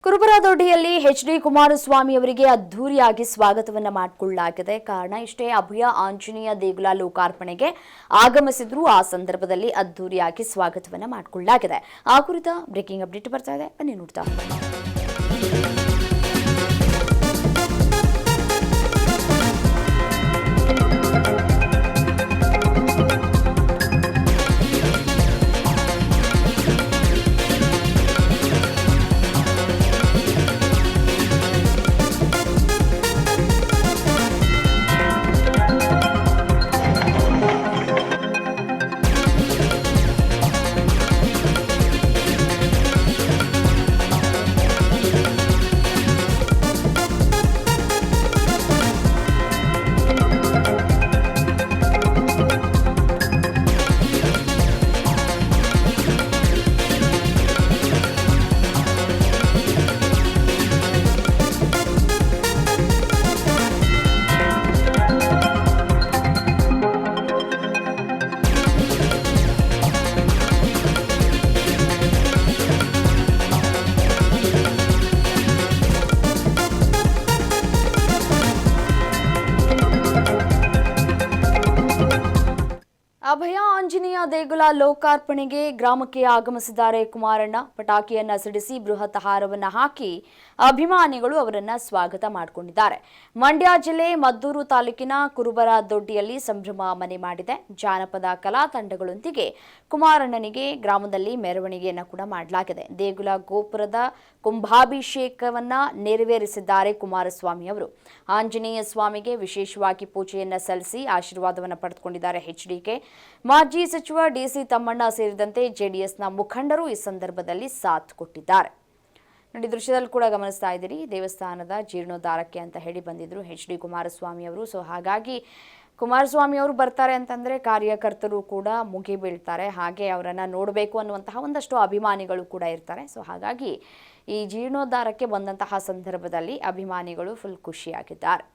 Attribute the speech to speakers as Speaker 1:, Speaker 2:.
Speaker 1: ಕುರುಬರದೊಡ್ಡಿಯಲ್ಲಿ H D. Kumaraswamy ಅವರಿಗೆ ಅದ್ದೂರಿಯಾಗಿ ಸ್ವಾಗತವನ್ನ ಮಾಡಿಕೊಳ್ಳಲಾಗಿದೆ. ಕಾರಣ ಇಷ್ಟೇ, ಅಭಯ ಆಂಜನೇಯ ದೇಗುಲ ಲೋಕಾರ್ಪಣೆಗೆ ಆಗಮಿಸಿದ್ರು. ಆ ಸಂದರ್ಭದಲ್ಲಿ ಅದ್ದೂರಿಯಾಗಿ ಸ್ವಾಗತವನ್ನ ಮಾಡಿಕೊಳ್ಳಲಾಗಿದೆ. ಆ ಕುರಿತ ಬ್ರೇಕಿಂಗ್ ಅಪ್ಡೇಟ್ ಬರ್ತಾ ಇದೆ, ಬನ್ನಿ ನೋಡ್ತಾ. ಅಭಯ ಆಂಜನೇಯ ದೇಗುಲ ಲೋಕಾರ್ಪಣೆಗೆ ಗ್ರಾಮಕ್ಕೆ ಆಗಮಿಸಿದ್ದಾರೆ ಕುಮಾರಣ್ಣ. ಪಟಾಕಿಯನ್ನ ಸಿಡಿಸಿ ಬೃಹತ್ ಹಾರವನ್ನ ಹಾಕಿ ಅಭಿಮಾನಿಗಳು ಅವರನ್ನ ಸ್ವಾಗತ ಮಾಡಿಕೊಂಡಿದ್ದಾರೆ. ಮಂಡ್ಯ ಜಿಲ್ಲೆ ಮದ್ದೂರು ತಾಲೂಕಿನ ಕುರುಬರದೊಡ್ಡಿಯಲ್ಲಿ ಸಂಭ್ರಮ ಮನೆ ಮಾಡಿದೆ. ಜಾನಪದ ಕಲಾ ತಂಡಗಳೊಂದಿಗೆ ಕುಮಾರಣ್ಣನಿಗೆ ಗ್ರಾಮದಲ್ಲಿ ಮೆರವಣಿಗೆಯನ್ನು ಕೂಡ ಮಾಡಲಾಗಿದೆ. ದೇಗುಲ ಗೋಪುರದ ಕುಂಭಾಭಿಷೇಕವನ್ನ ನೆರವೇರಿಸಿದ್ದಾರೆ ಕುಮಾರಸ್ವಾಮಿ ಅವರು. ಆಂಜನೇಯ ಸ್ವಾಮಿಗೆ ವಿಶೇಷವಾಗಿ ಪೂಜೆಯನ್ನ ಸಲ್ಲಿಸಿ ಆಶೀರ್ವಾದವನ್ನು ಪಡೆದುಕೊಂಡಿದ್ದಾರೆ ಎಚ್ಡಿಕೆ. ಮಾಜಿ ಸಚಿವ ಡಿಸಿ ತಮ್ಮಣ್ಣ ಸೇರಿದಂತೆ ಜೆಡಿಎಸ್ನ ಮುಖಂಡರು ಈ ಸಂದರ್ಭದಲ್ಲಿ ಸಾಥ್ ಕೊಟ್ಟಿದ್ದಾರೆ. ನೋಡಿ, ದೃಶ್ಯದಲ್ಲಿ ಕೂಡ ಗಮನಿಸ್ತಾ ಇದ್ದೀರಿ, ದೇವಸ್ಥಾನದ ಜೀರ್ಣೋದ್ಧಾರಕ್ಕೆ ಅಂತ ಹೇಳಿ ಬಂದಿದ್ರು ಎಚ್.ಡಿ. ಕುಮಾರಸ್ವಾಮಿ ಅವರು. ಸೊ ಹಾಗಾಗಿ ಕುಮಾರಸ್ವಾಮಿ ಅವರು ಬರ್ತಾರೆ ಅಂತಂದರೆ ಕಾರ್ಯಕರ್ತರು ಕೂಡ ಮುಗಿ ಬೀಳ್ತಾರೆ. ಹಾಗೆ ಅವರನ್ನು ನೋಡಬೇಕು ಅನ್ನುವಂತಹ ಒಂದಷ್ಟು ಅಭಿಮಾನಿಗಳು ಕೂಡ ಇರ್ತಾರೆ. ಸೊ ಹಾಗಾಗಿ ಈ ಜೀರ್ಣೋದ್ಧಾರಕ್ಕೆ ಬಂದಂತಹ ಸಂದರ್ಭದಲ್ಲಿ ಅಭಿಮಾನಿಗಳು ಫುಲ್ ಖುಷಿಯಾಗಿದ್ದಾರೆ.